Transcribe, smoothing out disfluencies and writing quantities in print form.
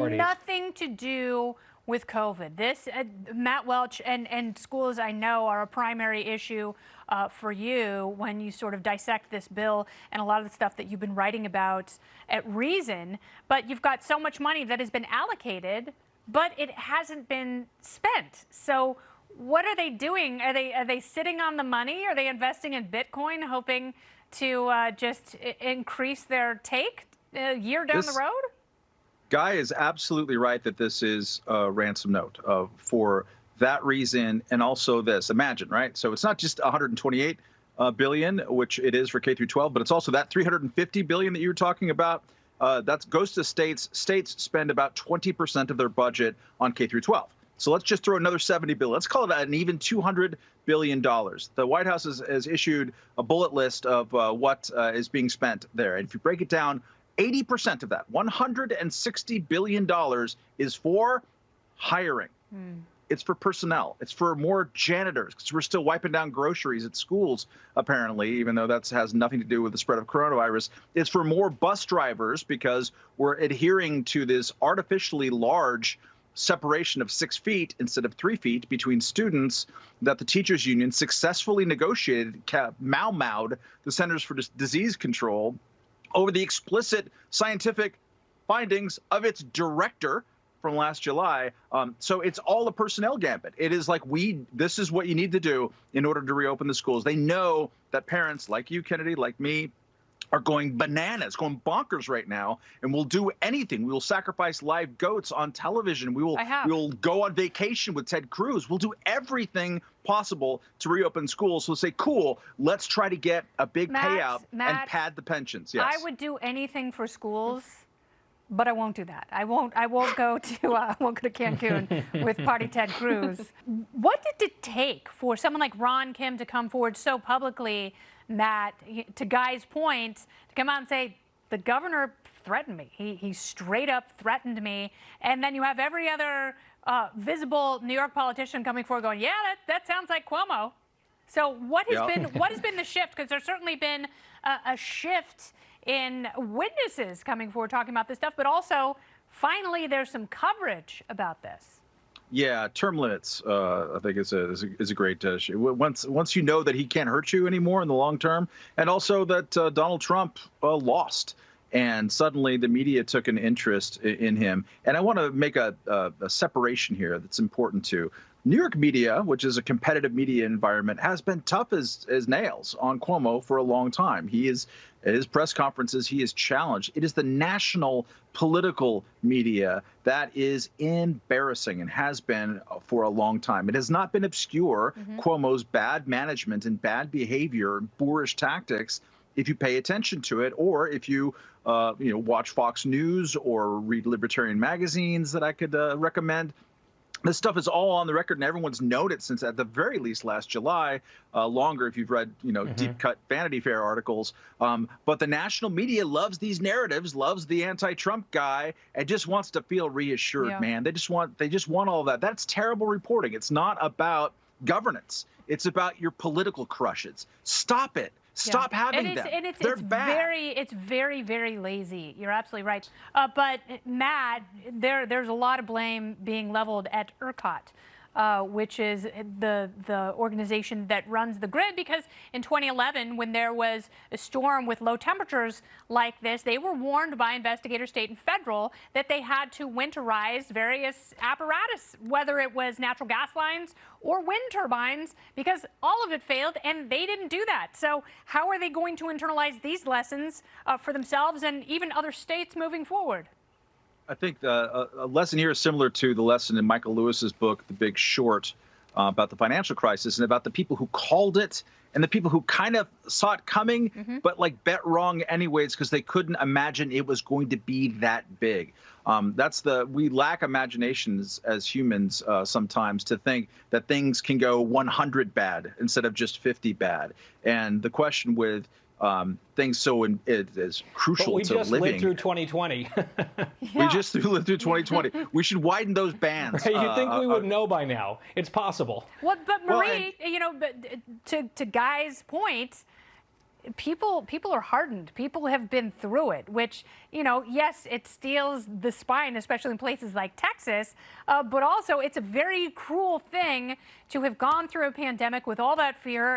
priorities. nothing to do with COVID. This, Matt Welch, and schools I know are a primary issue for you when you sort of dissect this bill and a lot of the stuff that you've been writing about at Reason. But you've got so much money that has been allocated, but it hasn't been spent. So what are they doing? Are they sitting on the money? Are they investing in Bitcoin, hoping to just increase their take a year down the road? Guy is absolutely right that this is a ransom note for that reason, and also this. Imagine, right? So it's not just 128 billion, which it is for K through 12, but it's also that 350 billion that you were talking about. That goes to states. States spend about 20% of their budget on K through 12. So let's just throw another 70 billion. Let's call it an even $200 billion. The White House has issued a bullet list of what is being spent there. And if you break it down, 80% of that, $160 billion, is for hiring. It's for personnel. It's for more janitors, because we're still wiping down groceries at schools, apparently, even though that has nothing to do with the spread of coronavirus. It's for more bus drivers, because we're adhering to this artificially large separation of 6 feet instead of 3 feet between students that the teachers union successfully negotiated, mau-mau'd the Centers for Disease Control over the explicit scientific findings of its director from last July. So it's all a personnel gambit. It is like, this is what you need to do in order to reopen the schools. They know that parents like you, Kennedy, like me, are going bananas, going bonkers right now, and we'll do anything. We will sacrifice live goats on television. We will go on vacation with Ted Cruz. We'll do everything possible to reopen schools. So say, cool, let's try to get a big payout and pad the pensions. Yes. I would do anything for schools, but I won't do that. I won't go to Cancun with Party Ted Cruz. What did it take for someone like Ron Kim to come forward so publicly, Matt, to Guy's point, to come out and say, the governor threatened me. He straight up threatened me. And then you have every other visible New York politician coming forward going, yeah, that sounds like Cuomo. So what has been the shift? Because there's certainly been a shift in witnesses coming forward talking about this stuff, but also finally there's some coverage about this. Yeah, term limits, I think is a great issue. Once you know that he can't hurt you anymore in the long term, and also that Donald Trump lost, and suddenly the media took an interest in him. And I want to make a separation here that's important too. New York media, which is a competitive media environment, has been tough as nails on Cuomo for a long time. At his press conferences, he is challenged. It is the national political media that is embarrassing and has been for a long time. It has not been obscure, Cuomo's bad management and bad behavior, boorish tactics, if you pay attention to it, or if you watch Fox News or read libertarian magazines that I could recommend. This stuff is all on the record, and everyone's known it since, at the very least, last July. Longer if you've read, deep-cut Vanity Fair articles. But the national media loves these narratives, loves the anti-Trump guy, and just wants to feel reassured. Man, they just want all of that. That's terrible reporting. It's not about governance. It's about your political crushes. Stop it. Stop having them. They're bad. It's very, very lazy. You're absolutely right. But Matt, there's a lot of blame being leveled at ERCOT, which is the organization that runs the grid, because in 2011, when there was a storm with low temperatures like this, they were warned by investigators, state and federal, that they had to winterize various apparatus, whether it was natural gas lines or wind turbines, because all of it failed, and they didn't do that. So how are they going to internalize these lessons for themselves and even other states moving forward? I think a lesson here is similar to the lesson in Michael Lewis's book, The Big Short, about the financial crisis, and about the people who called it and the people who kind of saw it coming, but bet wrong anyways because they couldn't imagine it was going to be that big. We lack imaginations as humans sometimes to think that things can go 100 bad instead of just 50 bad. And the question with things is crucial to living. We just lived through 2020. We just lived through 2020. We should widen those bands. Right, you'd think we would know by now. It's possible. Well, but Marie, to Guy's point, people are hardened. People have been through it, which, yes, it steals the spine, especially in places like Texas, but also it's a very cruel thing to have gone through a pandemic with all that fear